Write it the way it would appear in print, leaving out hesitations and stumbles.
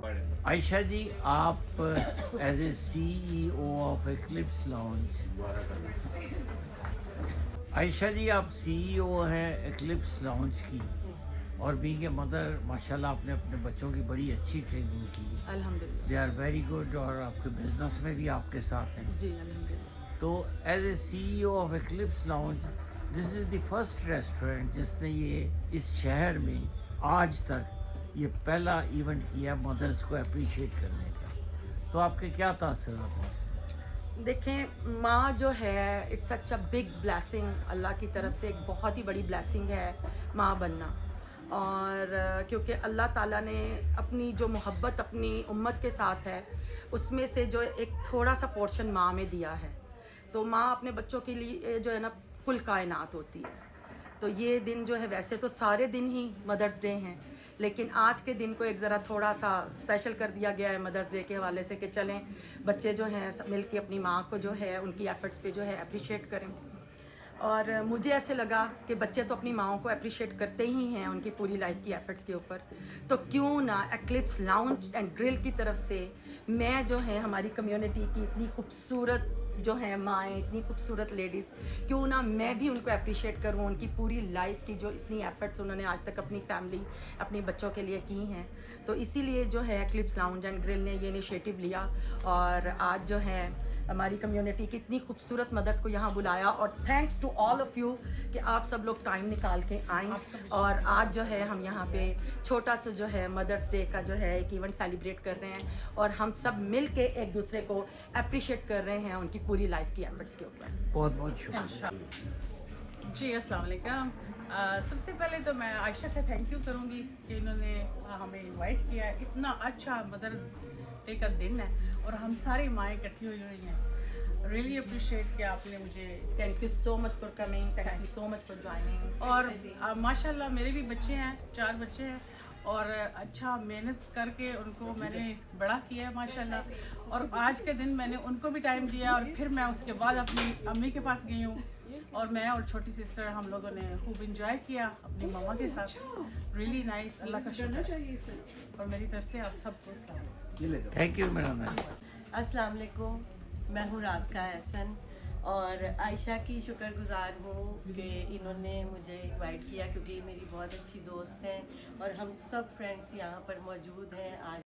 عائشہ جی آپ as A C E O of eclipse lounge, Ayesha ji آپ C E او ہیں eclipse lounge کی، اور بینگ اے مدر ماشاءاللہ آپ نے اپنے بچوں کی بڑی اچھی ٹریننگ کی، الحمدللہ دے آر ویری گڈ، اور آپ کے بزنس میں بھی آپ کے ساتھ ہیں. جی الحمدللہ. تو as A C E O of eclipse lounge, this is the first restaurant جس نے یہ اس شہر میں آج تک یہ پہلا ایونٹ کیا مدرس کو اپریشیٹ کرنے کا. تو آپ کے کیا تاثرات ہیں اس میں؟ دیکھیں ماں جو ہے it's such a big blessing, اللہ کی طرف سے ایک بہت ہی بڑی بلیسنگ ہے ماں بننا. اور کیونکہ اللہ تعالیٰ نے اپنی جو محبت اپنی امت کے ساتھ ہے اس میں سے جو ایک تھوڑا سا پورشن ماں میں دیا ہے. تو ماں اپنے بچوں کے لیے جو ہے نا کل کائنات ہوتی ہے. تو یہ دن جو ہے ویسے تو سارے دن ہی مدرس ڈے ہیں، لیکن آج کے دن کو ایک ذرا تھوڑا سا اسپیشل کر دیا گیا ہے مدرس ڈے کے حوالے سے کہ چلیں بچے جو ہیں مل کے اپنی ماں کو جو ہے ان کی ایفرٹس پہ جو ہے اپریشیٹ کریں. اور مجھے ایسے لگا کہ بچے تو اپنی ماؤں کو اپریشیٹ کرتے ہی ہیں ان کی پوری لائف کی ایفرٹس کے اوپر، تو کیوں نہ ایکلپس لاؤنج اینڈ گرل کی طرف سے میں جو ہے ہماری کمیونٹی کی اتنی خوبصورت جو ہیں مائیں، اتنی خوبصورت لیڈیز، کیوں نہ میں بھی ان کو اپریشیٹ کروں ان کی پوری لائف کی جو اتنی ایفرٹس انہوں نے آج تک اپنی فیملی اپنی بچوں کے لیے کی ہیں. تو اسی لیے جو ہے ایکلپس لاؤنج اینڈ گرل نے یہ انیشیٹو لیا، اور آج جو ہے ہماری کمیونٹی کی اتنی خوبصورت مدرس کو یہاں بلایا. اور thanks to all of you کہ آپ سب لوگ ٹائم نکال کے آئیں، اور آج جو ہے ہم یہاں پہ چھوٹا سا جو ہے مدرس ڈے کا جو ہے ایک ایونٹ سیلیبریٹ کر رہے ہیں، اور ہم سب مل کے ایک دوسرے کو اپریشیٹ کر رہے ہیں ان کی پوری لائف کی ایفرٹس کے اوپر. بہت بہت شکریہ. جی السلام علیکم. سب سے پہلے تو میں عائشہ کا تھینک یو کروں گی کہ انہوں نے ہمیں انوائٹ کیا ہے. اتنا اچھا مدر ڈے کا دن ہے اور ہم ساری مائیں اکٹھی ہوئی ہوئی ہیں. ریئلی اپریشیٹ کہ آپ نے مجھے. Thank you so much for coming, thank you so much for joining. اور ماشاء اللہ میرے بھی بچے ہیں، 4 بچے ہیں، اور اچھا محنت کر کے ان کو میں نے بڑا کیا ہے ماشاء اللہ. اور آج کے دن میں نے ان کو بھی ٹائم دیا، اور پھر میں اس کے بعد اپنی امی کے پاس گئی ہوں، اور میں اور چھوٹی سسٹر ہم لوگوں نے خوب انجوائے کیا اپنی ماما کے ساتھ. ریئلی نائس، اللہ کا شکر ہے. اور میری طرف سے آپ سب کو سلام. Thank you madam. السلام علیکم، میں ہوں رازقہ احسن، اور عائشہ کی شکر گزار ہوں کہ انہوں نے مجھے انوائٹ کیا، کیونکہ میری بہت اچھی دوست ہیں اور ہم سب فرینڈس یہاں پر موجود ہیں آج.